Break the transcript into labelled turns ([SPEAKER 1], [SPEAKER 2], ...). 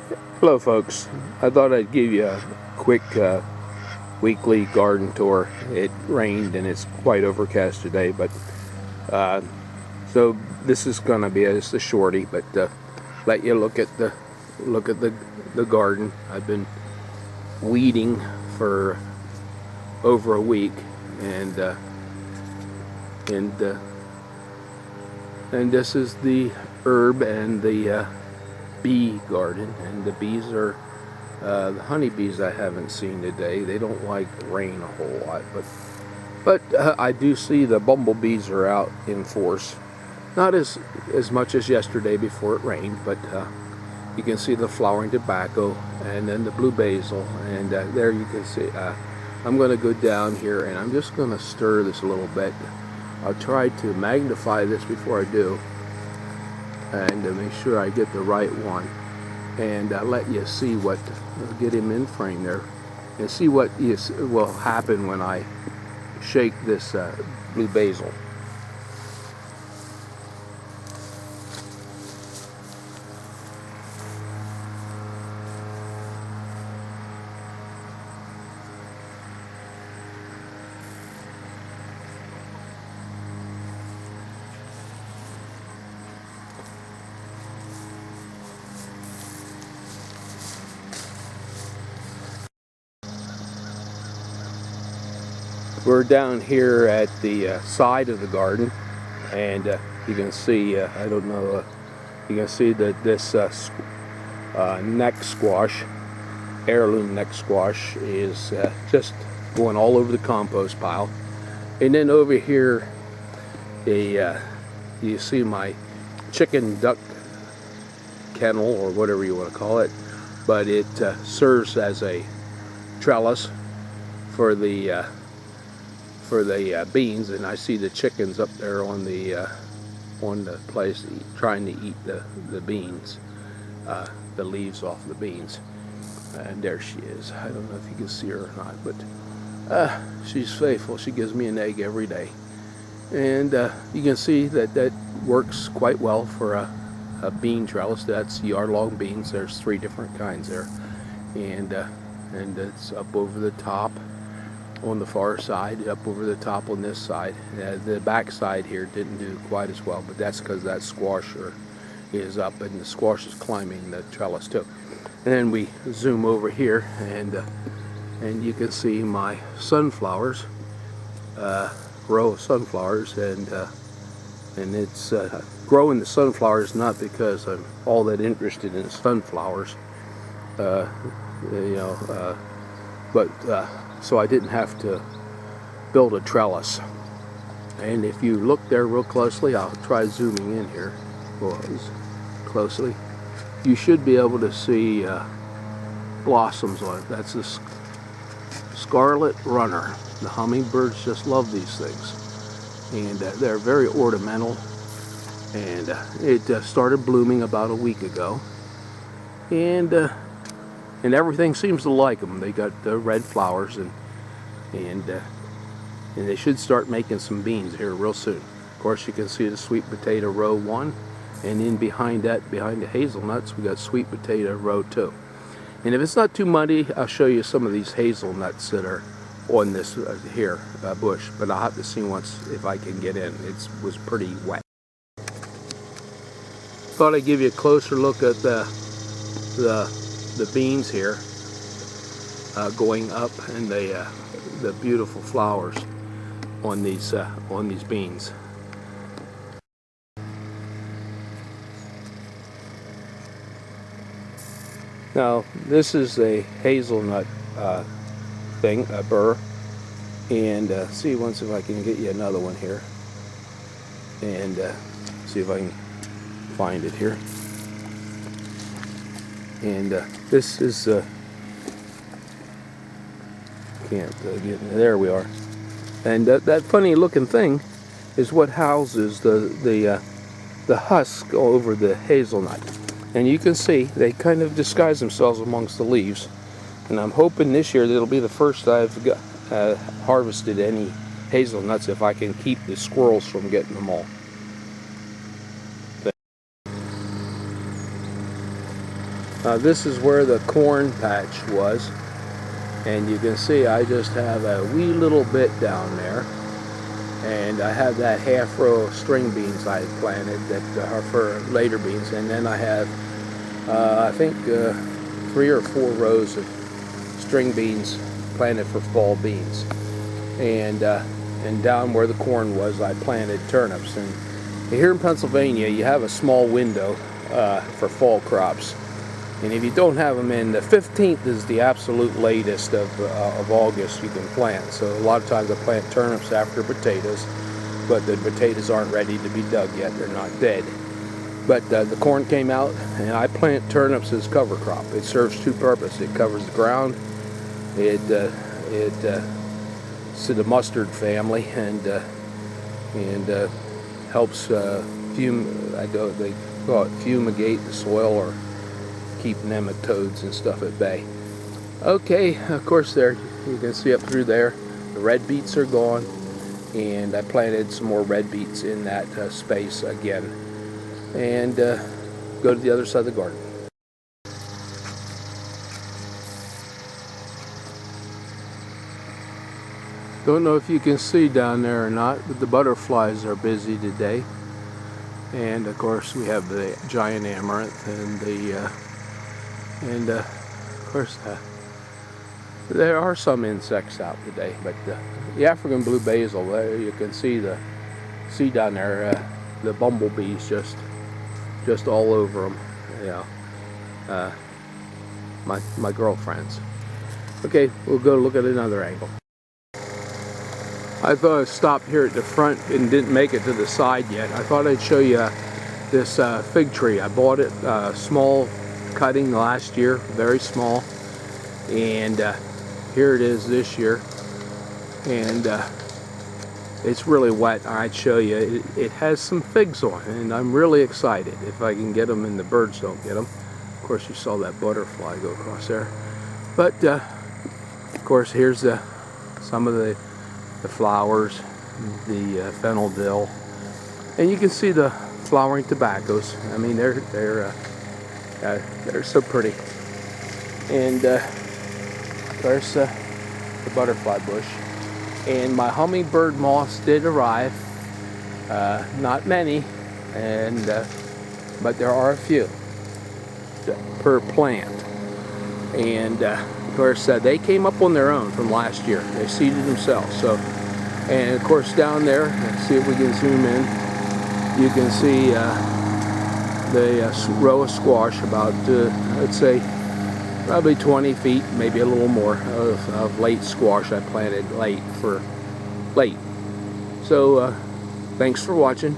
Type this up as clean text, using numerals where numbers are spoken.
[SPEAKER 1] Hello folks, I thought I'd give you a quick weekly garden tour. It rained and it's quite overcast today, but so this is going to be just a shorty, but let you look at the garden. I've been weeding for over a week, and this is the herb and the bee garden, and the bees are the honeybees I haven't seen today. They don't like rain a whole lot, but I do see the bumblebees are out in force. Not as much as yesterday before it rained, but you can see the flowering tobacco and then the blue basil, and there you can see. I'm going to go down here and I'm just going to stir this a little bit. I'll try to magnify this before I do, and to make sure I get the right one, and let you see what, get him in frame there, and see what will happen when I shake this blue basil. We're down here at the side of the garden, and you can see, I don't know, you can see that this neck squash, heirloom neck squash, is just going all over the compost pile. And then over here, you see my chicken duck kennel, or whatever you want to call it, but it serves as a trellis for the beans, and I see the chickens up there on the place trying to eat the beans, the leaves off the beans. And there she is. I don't know if you can see her or not, but she's faithful. She gives me an egg every day, and you can see that works quite well for a bean trellis. That's yard-long beans. There's 3 different kinds there, and it's up over the top on the far side, up over the top on this side. The back side here didn't do quite as well, but that's because that squasher is up and the squash is climbing the trellis too. And then we zoom over here, and you can see my sunflowers, row of sunflowers, and it's growing the sunflowers not because I'm all that interested in sunflowers, but so I didn't have to build a trellis. And if you look there real closely, I'll try zooming in here closely. You should be able to see blossoms on it. That's the scarlet runner. The hummingbirds just love these things, and they're very ornamental. And it started blooming about a week ago, and everything seems to like them. They got red flowers, and they should start making some beans here real soon. Of course, you can see the sweet potato row 1, and in behind that, behind the hazelnuts, we got sweet potato row 2. And if it's not too muddy, I'll show you some of these hazelnuts that are on this bush, but I'll have to see once if I can get in. It was pretty wet. Thought I'd give you a closer look at the beans here going up, and the beautiful flowers on these beans. Now this is a hazelnut burr, and see once if I can get you another one here, and see if I can find it here. And this is can't get there. We are, and that funny looking thing is what houses the husk over the hazelnut, and you can see they kind of disguise themselves amongst the leaves. And I'm hoping this year that it'll be the first I've harvested any hazelnuts, if I can keep the squirrels from getting them all. This is where the corn patch was, and you can see I just have a wee little bit down there, and I have that half row of string beans I had planted that are for later beans, and then I have I think 3 or 4 rows of string beans planted for fall beans, and down where the corn was I planted turnips. And here in Pennsylvania you have a small window for fall crops. And if you don't have them in, the 15th is the absolute latest of August you can plant. So a lot of times I plant turnips after potatoes, but the potatoes aren't ready to be dug yet. They're not dead. But the corn came out, and I plant turnips as cover crop. It serves 2 purposes. It covers the ground. It's to the mustard family, and helps they call it fumigate the soil, or keep nematodes and stuff at bay. Okay, of course there you can see up through there the red beets are gone, and I planted some more red beets in that space again, and go to the other side of the garden. Don't know if you can see down there or not, but the butterflies are busy today, and of course we have the giant amaranth and of course there are some insects out today, but the African blue basil, there you can see down there the bumblebees just all over them. Yeah, my girlfriends. Okay, we'll go look at another angle. I thought I'd stop here at the front and didn't make it to the side yet. I thought I'd show you this fig tree. I bought it small cutting last year, very small, and here it is this year, and it's really wet. I'd show you. It has some figs on it, and I'm really excited if I can get them and the birds don't get them. Of course, you saw that butterfly go across there, but of course here's some of the flowers, the fennel dill, and you can see the flowering tobaccos. I mean, they're so pretty. And there's the butterfly bush. And my hummingbird moths did arrive. Not many, and but there are a few per plant. And of course they came up on their own from last year. They seeded themselves. So, and of course down there, let's see if we can zoom in. You can see the row of squash, about I'd say probably 20 feet, maybe a little more, of late squash I planted late. So thanks for watching.